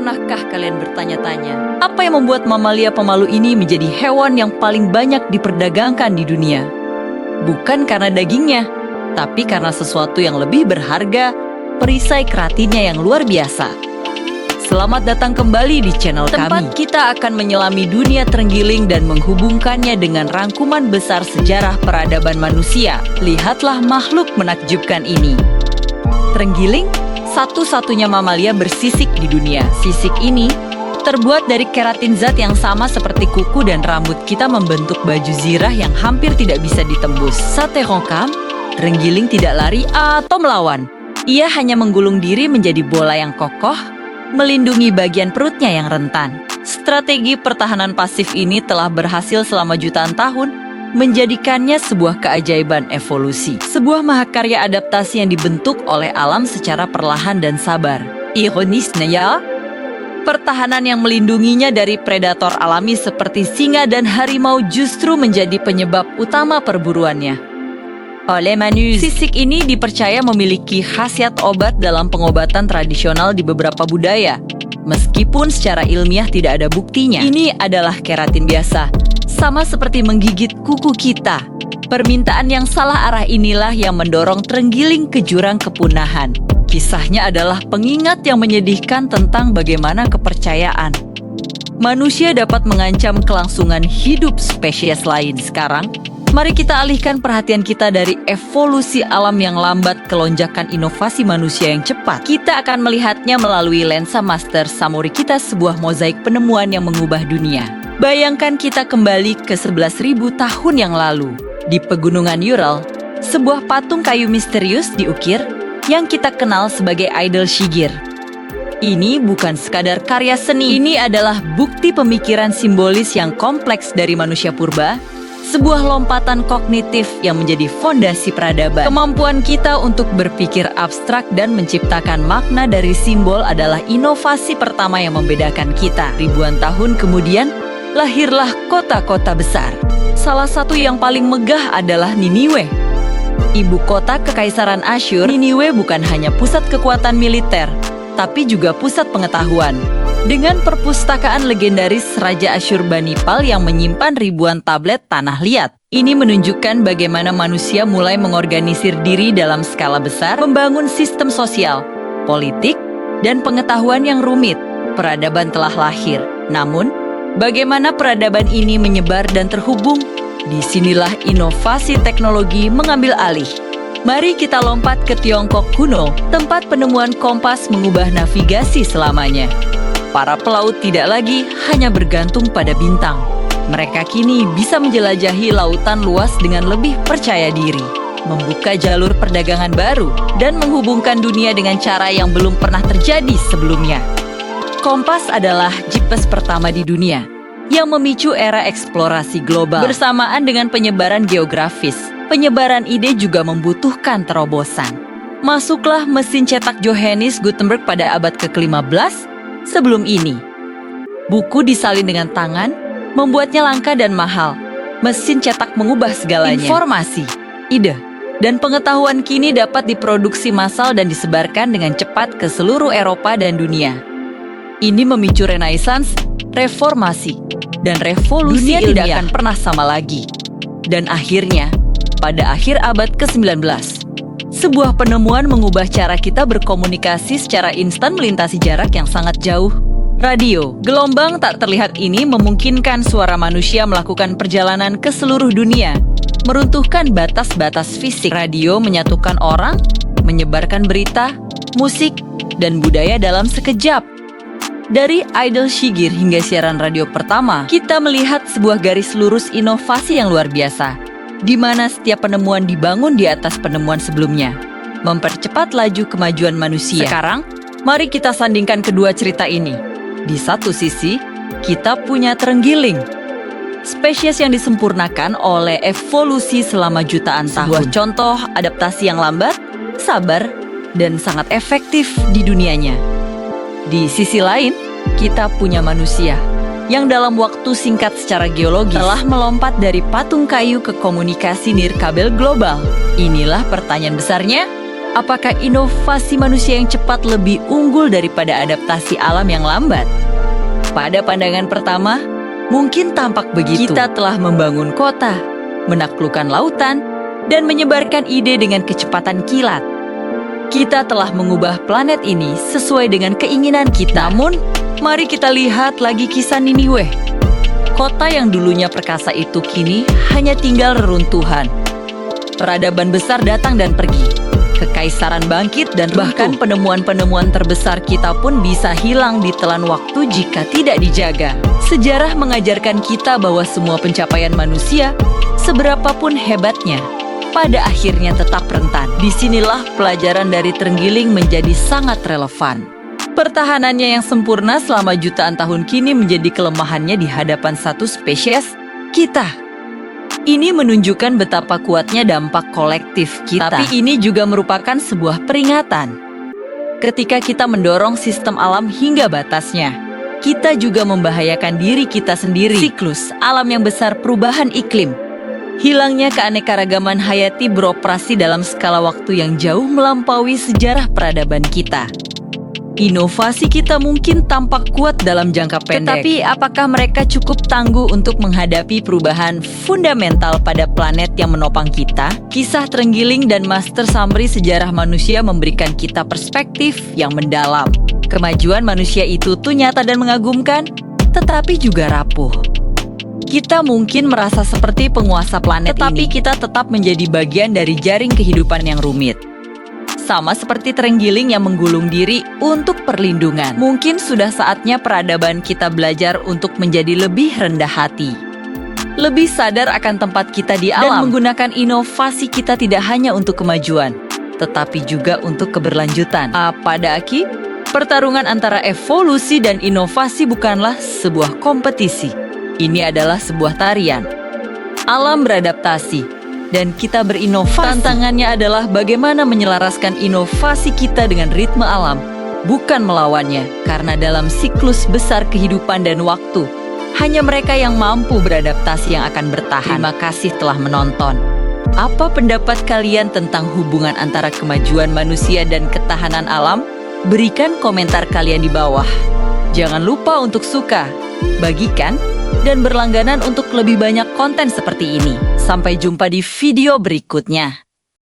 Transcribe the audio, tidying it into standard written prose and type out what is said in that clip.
Pernahkah kalian bertanya-tanya, apa yang membuat mamalia pemalu ini menjadi hewan yang paling banyak diperdagangkan di dunia? Bukan karena dagingnya, tapi karena sesuatu yang lebih berharga, perisai keratinnya yang luar biasa. Selamat datang kembali di channel kami. Tempat kita akan menyelami dunia terenggiling dan menghubungkannya dengan rangkuman besar sejarah peradaban manusia. Lihatlah makhluk menakjubkan ini. Terenggiling, satu-satunya mamalia bersisik di dunia. Sisik ini terbuat dari keratin, zat yang sama seperti kuku dan rambut kita membentuk baju zirah yang hampir tidak bisa ditembus. Saat terongkam, terenggiling tidak lari atau melawan. Ia hanya menggulung diri menjadi bola yang kokoh, melindungi bagian perutnya yang rentan. Strategi pertahanan pasif ini telah berhasil selama jutaan tahun, menjadikannya sebuah keajaiban evolusi. Sebuah mahakarya adaptasi yang dibentuk oleh alam secara perlahan dan sabar. Ironisnya ya, pertahanan yang melindunginya dari predator alami seperti singa dan harimau justru menjadi penyebab utama perburuannya. Oleh Manus, sisik ini dipercaya memiliki khasiat obat dalam pengobatan tradisional di beberapa budaya. Meskipun secara ilmiah tidak ada buktinya, ini adalah keratin biasa, sama seperti menggigit kuku kita. Permintaan yang salah arah inilah yang mendorong terenggiling ke jurang kepunahan. Kisahnya adalah pengingat yang menyedihkan tentang bagaimana kepercayaan manusia dapat mengancam kelangsungan hidup spesies lain. Sekarang, mari kita alihkan perhatian kita dari evolusi alam yang lambat ke lonjakan inovasi manusia yang cepat. Kita akan melihatnya melalui lensa master Samori kita, sebuah mozaik penemuan yang mengubah dunia. Bayangkan kita kembali ke 11.000 tahun yang lalu. Di pegunungan Ural, sebuah patung kayu misterius diukir yang kita kenal sebagai idol Shigir. Ini bukan sekadar karya seni, ini adalah bukti pemikiran simbolis yang kompleks dari manusia purba, sebuah lompatan kognitif yang menjadi fondasi peradaban. Kemampuan kita untuk berpikir abstrak dan menciptakan makna dari simbol adalah inovasi pertama yang membedakan kita. Ribuan tahun kemudian, lahirlah kota-kota besar. Salah satu yang paling megah adalah Niniwe, ibu kota Kekaisaran Asyur. Niniwe bukan hanya pusat kekuatan militer, tapi juga pusat pengetahuan. Dengan perpustakaan legendaris Raja Asyurbanipal yang menyimpan ribuan tablet tanah liat. Ini menunjukkan bagaimana manusia mulai mengorganisir diri dalam skala besar, membangun sistem sosial, politik, dan pengetahuan yang rumit. Peradaban telah lahir. Namun, bagaimana peradaban ini menyebar dan terhubung? Disinilah inovasi teknologi mengambil alih. Mari kita lompat ke Tiongkok kuno, tempat penemuan kompas mengubah navigasi selamanya. Para pelaut tidak lagi hanya bergantung pada bintang. Mereka kini bisa menjelajahi lautan luas dengan lebih percaya diri, membuka jalur perdagangan baru, dan menghubungkan dunia dengan cara yang belum pernah terjadi sebelumnya. Kompas adalah GPS pertama di dunia yang memicu era eksplorasi global. Bersamaan dengan penyebaran geografis, penyebaran ide juga membutuhkan terobosan. Masuklah mesin cetak Johannes Gutenberg pada abad ke-15 sebelum ini. Buku disalin dengan tangan, membuatnya langka dan mahal. Mesin cetak mengubah segalanya. Informasi, ide, dan pengetahuan kini dapat diproduksi massal dan disebarkan dengan cepat ke seluruh Eropa dan dunia. Ini memicu renaissance, reformasi, dan revolusi ilmiah. Tidak akan pernah sama lagi. Dan akhirnya, pada akhir abad ke-19, sebuah penemuan mengubah cara kita berkomunikasi secara instan melintasi jarak yang sangat jauh. Radio, gelombang tak terlihat ini memungkinkan suara manusia melakukan perjalanan ke seluruh dunia, meruntuhkan batas-batas fisik. Radio menyatukan orang, menyebarkan berita, musik, dan budaya dalam sekejap. Dari idol Shigir hingga siaran radio pertama, kita melihat sebuah garis lurus inovasi yang luar biasa, di mana setiap penemuan dibangun di atas penemuan sebelumnya, mempercepat laju kemajuan manusia. Sekarang, mari kita sandingkan kedua cerita ini. Di satu sisi, kita punya terenggiling, spesies yang disempurnakan oleh evolusi selama jutaan tahun. Sebuah contoh adaptasi yang lambat, sabar, dan sangat efektif di dunianya. Di sisi lain, kita punya manusia yang dalam waktu singkat secara geologis telah melompat dari patung kayu ke komunikasi nirkabel global. Inilah pertanyaan besarnya, Apakah inovasi manusia yang cepat lebih unggul daripada adaptasi alam yang lambat? Pada pandangan pertama, mungkin tampak begitu. Kita telah membangun kota, menaklukkan lautan, dan menyebarkan ide dengan kecepatan kilat. Kita telah mengubah planet ini sesuai dengan keinginan kita. Namun, mari kita lihat lagi kisah Niniwe. Kota yang dulunya perkasa itu kini hanya tinggal reruntuhan. Peradaban besar datang dan pergi. Kekaisaran bangkit dan bahkan penemuan-penemuan terbesar kita pun bisa hilang ditelan waktu jika tidak dijaga. Sejarah mengajarkan kita bahwa semua pencapaian manusia, seberapapun hebatnya, pada akhirnya tetap rentan. Disinilah pelajaran dari terenggiling menjadi sangat relevan. Pertahanannya yang sempurna selama jutaan tahun kini menjadi kelemahannya di hadapan satu spesies, kita. Ini menunjukkan betapa kuatnya dampak kolektif kita. Tapi ini juga merupakan sebuah peringatan. Ketika kita mendorong sistem alam hingga batasnya, kita juga membahayakan diri kita sendiri. Siklus alam yang besar, perubahan iklim, hilangnya keanekaragaman hayati beroperasi dalam skala waktu yang jauh melampaui sejarah peradaban kita. Inovasi kita mungkin tampak kuat dalam jangka pendek. Tetapi apakah mereka cukup tangguh untuk menghadapi perubahan fundamental pada planet yang menopang kita? Kisah terenggiling dan Master Summary Sejarah Manusia memberikan kita perspektif yang mendalam. Kemajuan manusia itu tuh nyata dan mengagumkan, tetapi juga rapuh. Kita mungkin merasa seperti penguasa planet tetapi kita tetap menjadi bagian dari jaring kehidupan yang rumit. Sama seperti terenggiling yang menggulung diri untuk perlindungan. Mungkin sudah saatnya peradaban kita belajar untuk menjadi lebih rendah hati. Lebih sadar akan tempat kita di alam. Dan menggunakan inovasi kita tidak hanya untuk kemajuan, tetapi juga untuk keberlanjutan. Pada akhirnya, pertarungan antara evolusi dan inovasi bukanlah sebuah kompetisi. Ini adalah sebuah tarian. Alam beradaptasi, dan kita berinovasi. Tantangannya adalah bagaimana menyelaraskan inovasi kita dengan ritme alam, bukan melawannya. Karena dalam siklus besar kehidupan dan waktu, hanya mereka yang mampu beradaptasi yang akan bertahan. Terima kasih telah menonton. Apa pendapat kalian tentang hubungan antara kemajuan manusia dan ketahanan alam? Berikan komentar kalian di bawah. Jangan lupa untuk suka, bagikan, dan berlangganan untuk lebih banyak konten seperti ini. Sampai jumpa di video berikutnya.